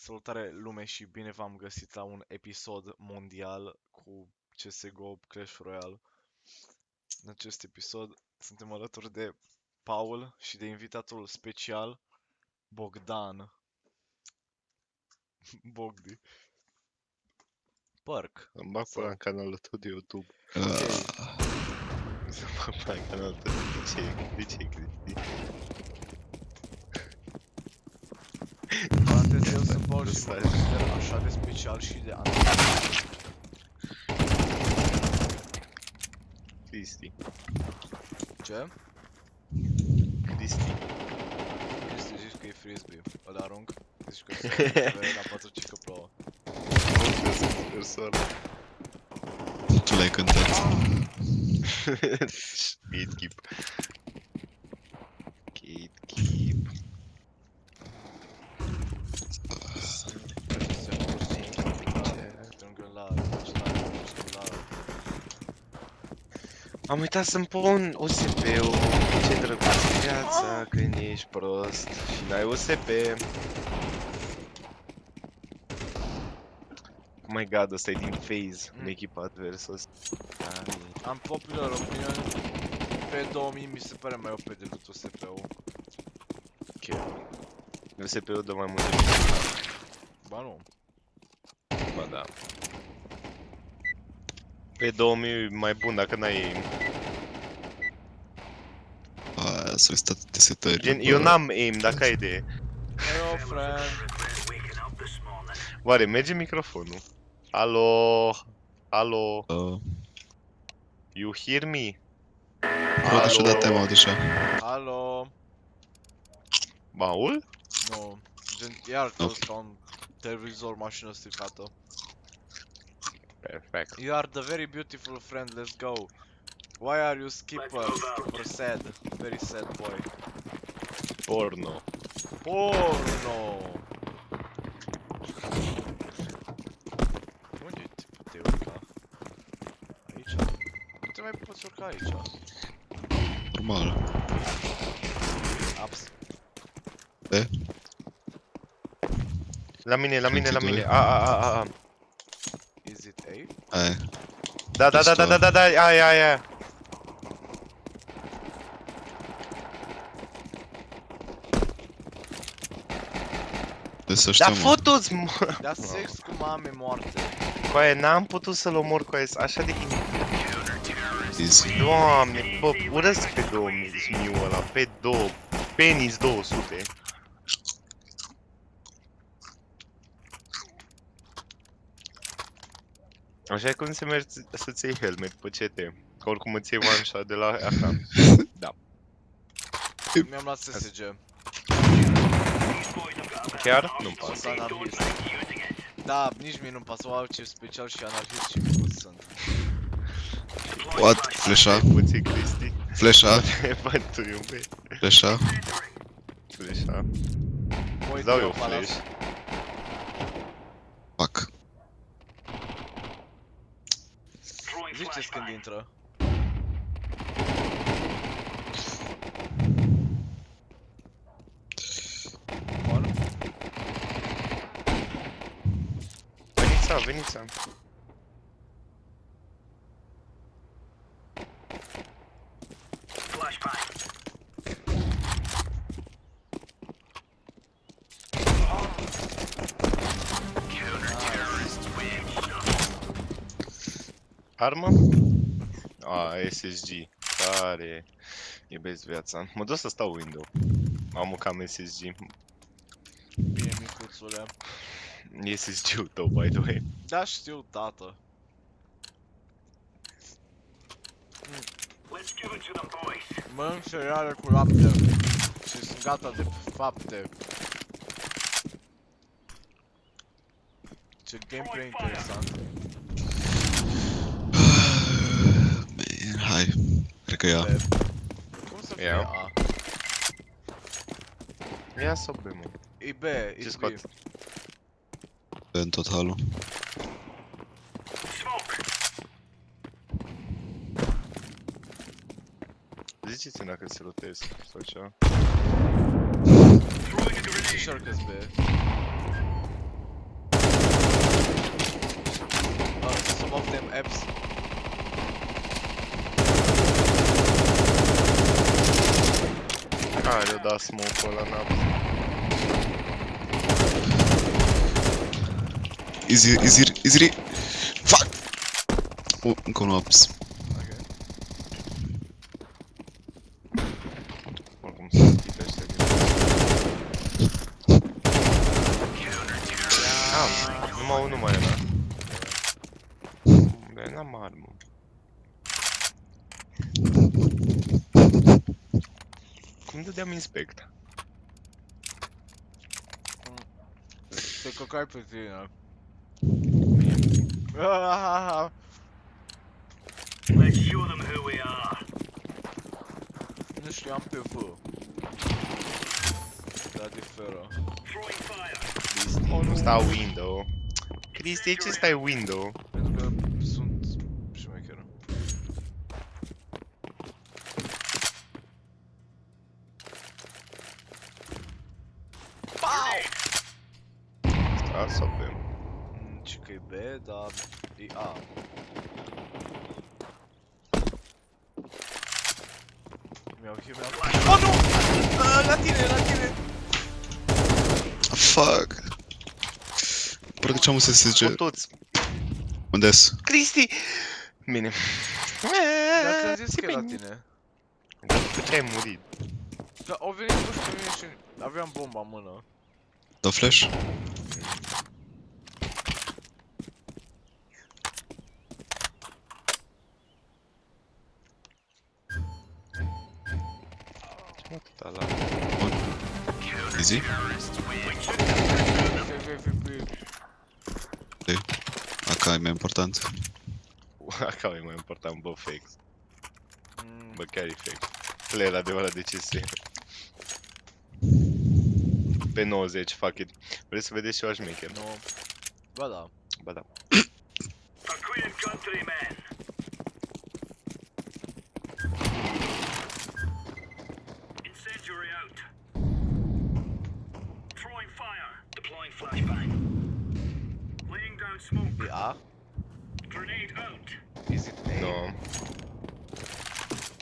Salutare lume și bine v-am găsit la un episod mondial cu CSGO Clash Royale. În acest episod suntem alături de Paul și de invitatul special Bogdan. Bogdi. Park. Îmi bag pe la canalul tău de YouTube. Ok. Să mă bag pe la canalul tău. De ce Cristi? Paranteză, eu sunt Paul și mă consider așa de special și de anonimit. Cristi. Ce? Cristi. Cristi, zici că e frisbee. Îl arunc? Zici că se la 4 că plouă. Nu sunt persoană. Tu l-ai cântat. Gatekeep. Gatekeep. Am uitat să-mi pun USB-ul. Ce drăguț e viața când ești prost și n-ai USB. Oh my god, ăsta e din FaZe, în echipa adversă. Am popular opinion, P2000 mi se pare mai OP decât USP-ul. Ok. USB-ul dă mai multe. Ba nu. Ba da. Pe 2000 e mai bun dacă n-ai aim. Aia, s-au stat de setări. Gen, eu n-am aim, dacă ai idee. Hello, friend. Oare merge microfonul? Alo? Alo? You hear me? Rod, așa da te-am aud așa. Alo. Baul? Nu. Gen, iar toți ca un televizor mașină stricată. Perfect. You are the very beautiful friend, let's go. Why are you skipper? Skipper sad. Very sad boy. Porno. Porno! Unde te puteai urca? Aici? Nu te mai poți urca aici. Normal. Ups. E? La mine, la mine, la 22. mine. A. Is it A? Aia. Da, aia. De să Da, știu, mă. fotu-ți, mă! Da sex cu mame moarte. Coaie, n-am putut să-l omor, coaie, așa de... Easy. Doamne, bă, urăsc pe 2000 ăla, pe 2, penis 200. Așa e cum se merge să-ți iei helmet pe CT. Că oricum îți iei one shot de la așa. Da. Mi-am luat SSG. Chiar? Nu-mi Sunt pasă. anarhist. Da, nici mie nu-mi pasă, wow, ce special și anarhist și micuț sunt. What? Flasha? Puțin Cristi. Flasha? Bă, tu iube. Flasha? Flasha. Mă uit Îți dau eu pe palas. flash. Fuck. Ziceți când intră. Bun. Veniți. Armă? SSG. Tare. Iubesc viața. Mă duc să stau window. Am cam SSG. Bine, micuțule. E SSG-ul tău, by the way. Da, știu, tată. Mănânc cereale cu lapte și sunt gata de fapte. Ce gameplay interesant. Hai. Cred că ia. Be. Cum să fie Ia. A? Ia să bem, mă. E B, Ce e B. scot? În totalul. Ziceți-mi dacă se rotez sau ceva. E sure că-s B. Apps. Le-o dat smoke-ul ăla în apă. Easy. Fuck! Încă un ups. Ok. Oricum sunt tipe ăștia din... Numai unul mai era. Bă, n-am armă. Cum dădeam inspect? Te căcai pe tine. Let's show them who we are. Nu știam pe V. Da, diferă. Throwing fire. Cristi, nu stau window. Cristi, ce stai window? Pentru că sunt șmecheră. Asta să avem. Ce că e B, dar e A. Mi-au Oh, nu! La tine! Fuck! Produceam un SSG. Cu toți. Unde-s? Cristi! Bine. Dar ți-am zis că e la tine. Dar după ce ai murit? Dar au venit toți pe mine și aveam bomba în mână. Dau flash? Ce mă atâta la... Easy? AK e mai important. Acum e mai important, bă, fake. Bă, chiar e fake. Ăla era adevărat de CS. Pe 90, fuck it. Vreți să vedeți și eu șmecher? Nu. Ba da. Ba da. For Queen countrymen. Incendiary out. Throwing fire. Deploying flashbang. Laying down smoke. E A? Grenade out. Is it A? No.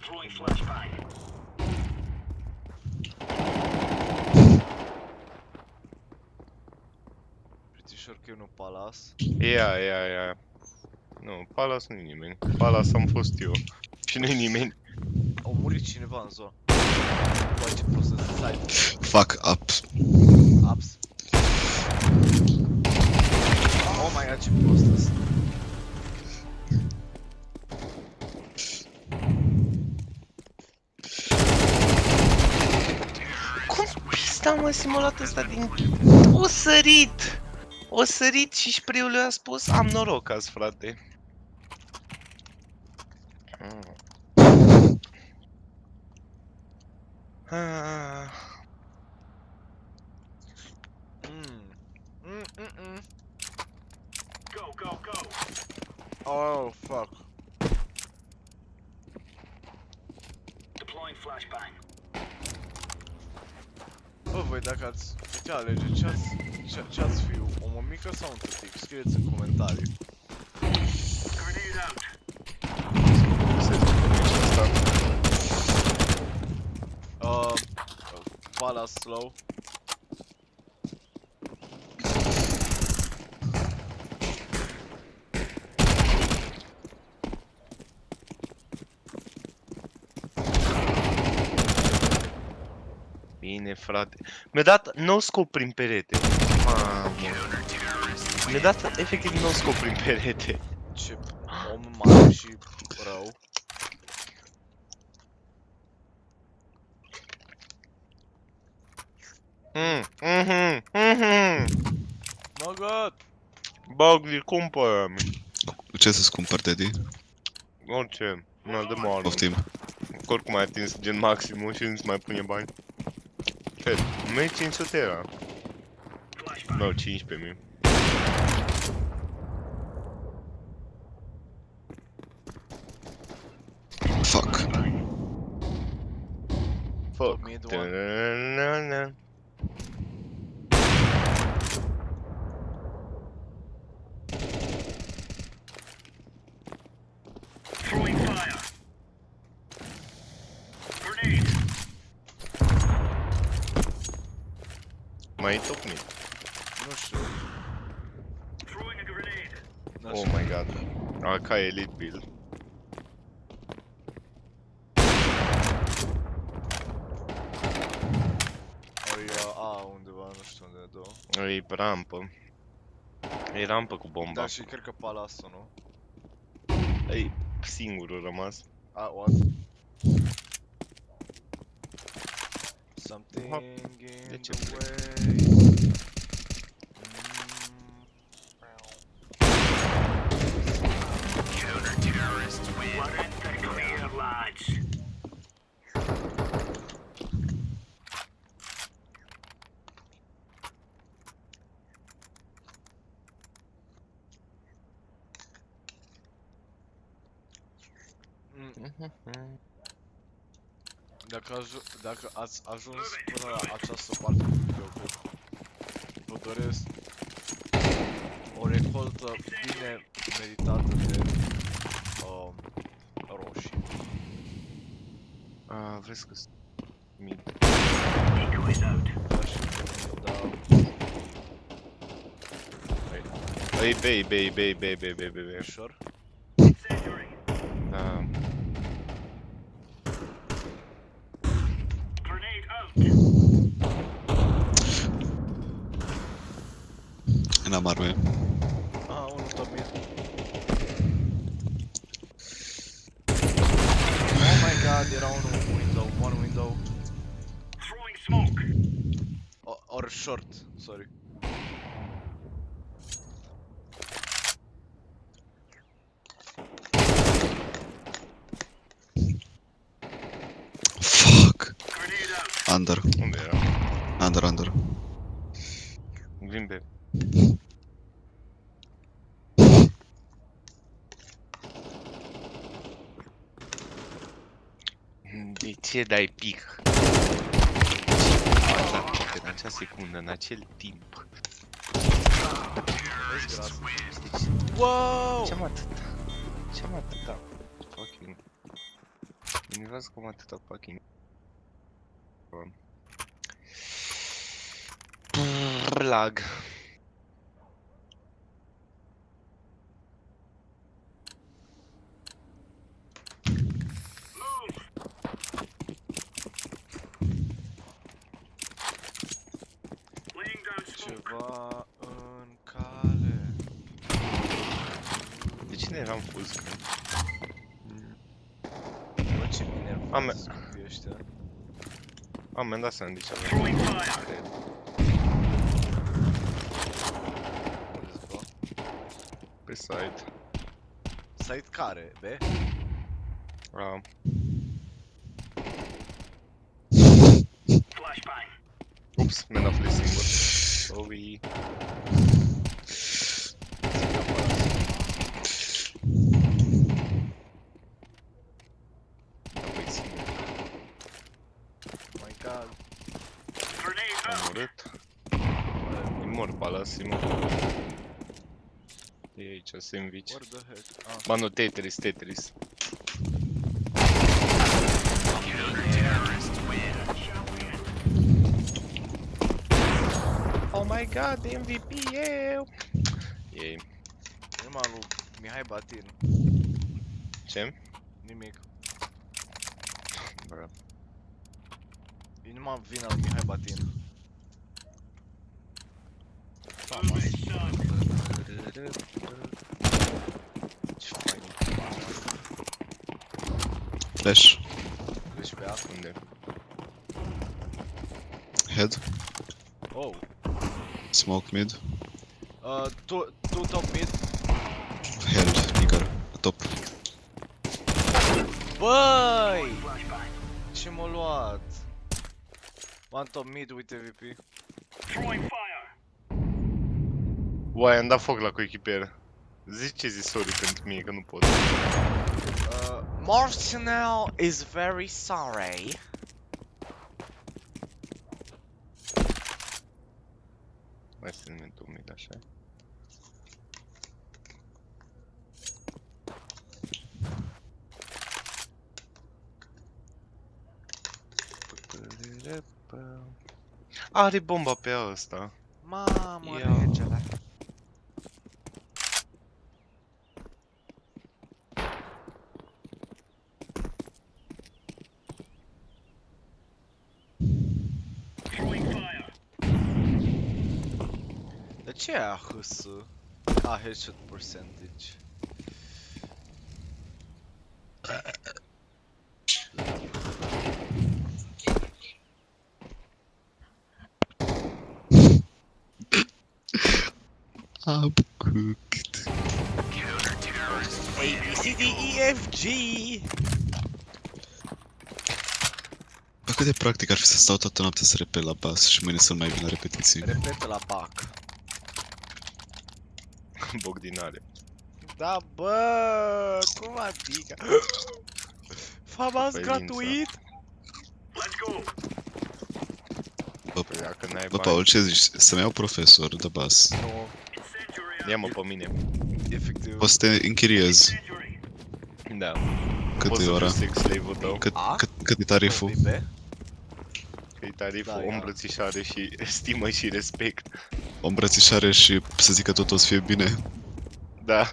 Throwing flashbang. Pretty sure că e unul Palace. Ia. Nu, Palace nu-i nimeni. Palace am fost eu. Și nu-i nimeni. Au murit cineva în zonă. Bă, ce prost să stai. Fuck up. Ups. Oh my god, ce prost ăsta. Cum pista, mă, simulatul ăsta din... O sărit și spray-ul lui a spus am noroc azi, frate. Go. Oh, fuck. Deploying flashbang. Bă, voi dacă ați putea alege ce-ați fi, o mămică sau un tătic? Scrieți în comentarii. Grenade out. Palace slow. Bine, frate. Mi-a dat no scop prin perete. Mamă. Mi-a dat efectiv no scop prin perete. Ce om mare și rău. Mă găt! Bugly, cumpără-mi. Ce să-ți cumpăr, Daddy? Orice. Nu, de moară. Poftim. Oricum ai atins gen maximul și nu-ți mai pune bani. Ce? 1500 era. Nu, 15.000. Fuck. Fuck. Mid one. Ta-na-na-na. Mai e top mid. Nu știu. Throwing a grenade. Nu Oh știu. my god. AK Elite build. O, e A undeva, nu știu unde e două. E rampă. E rampă cu bomba. Da, și cred că Palastul, nu? E singurul rămas. A, what? Something Hop. in De ce the plec? way. Counter-terrorists win. Let it the clear, lads. Dacă ați ajuns până la această parte din videoclip, vă doresc o recoltă bine meritată de roșii. Vezi că mid. Echo is out. Da, și da, E B. ușor. Incendiary. Da. Grenade out. N-am arme. Unul top mid. Oh my god, era unul one window. Throwing smoke. Or short, sorry. Fuck. Grenade out. Under. Unde era? Under. Green B. De ce dai pic? În acea secundă, în acel timp. Vezi gras. Deci, Wow! ce-am atâta? Ce-am atâta? Fucking... Enervează cum atâta fucking... Lag. Move. Laying down smoke. Ceva în cale. De cine eram full screen? Bă, ce bine Ame- sunt copii ăștia. Mi-am dat seama de ce aveam. Throwing fire. Cred. Unde-s, bă? Pe side. Site care? B? Flashbang. Ups, mi-am dat flash singur. Sorry. Apoi singur. Oh my god. Grenade Am out. murit. E mor Palace, e mor. E aici, sandwich. What the heck? Ah. Ba nu, Tetris. Counter-terrorists win. Oh my god, MVP eu! E... Numai lui Mihai Batin. Ce? Nimic. Bra. E numai vina lui Mihai Batin. Move it, son. Ce fain. Flash. Deci pe A. Unde? Head. Oh. Smoke mid. Two top mid. Hell, nigger. Top. Băi! Flashbang. Ce m-a luat? One top mid, uite VP. Throwing fire. Uai, am dat foc la coechipier. Zice sorry pentru mine că nu pot. Martinel is very sorry. Mai este elementul mid, așa. Are bomba pe ăsta. Mamă, Ia. regele. De ce e AHS? Headshot percentage. I'm cooked. A, B, C, D, E, F, G. Bă, cât de practic ar fi să stau toată noaptea să repet la bas și mâine să mai vin la repetiții. Repetă la BAC. Bogdinare. Da, bă, cum adică? Famas Păi, gratuit? Let's go. Păi dacă n-ai Bă, bani, Paul, ce zici? Să-mi iau profesor de bas. Nu, Incendiary. ia-mă pe mine. efectiv. O să te închiriez. Incendiary. Da. Cât Poți e să ora? fiu sex slave-ul tău. A? Cât e tariful? B? Că-i tariful, Da, o ia. îmbrățișare și stimă și respect. O îmbrățișare și să zic că tot o să fie bine. Da.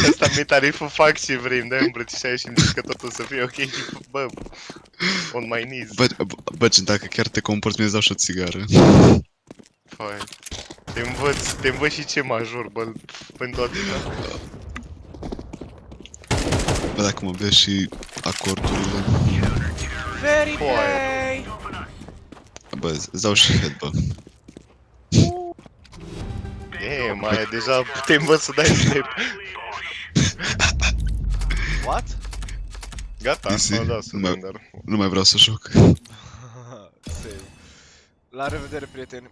Asta mi-e tariful, fac ce vrei, dai îmbrățișare și îmi zici că tot o să fie ok, tipo, bă, on my knees. Bă, gen, dacă chiar te comporți, mi-ți dau și o țigară. Fai. Te învăț și ce major, bă, pentru atâta. Bă, dacă mă vezi și acordurile. Very Foai. play! Bă, îți dau și head, bă. E, mai deja te învăț să dai snap. What? Gata, Easy. am dat Nu surrender. Nu mai vreau să joc. Save. La revedere, prieteni.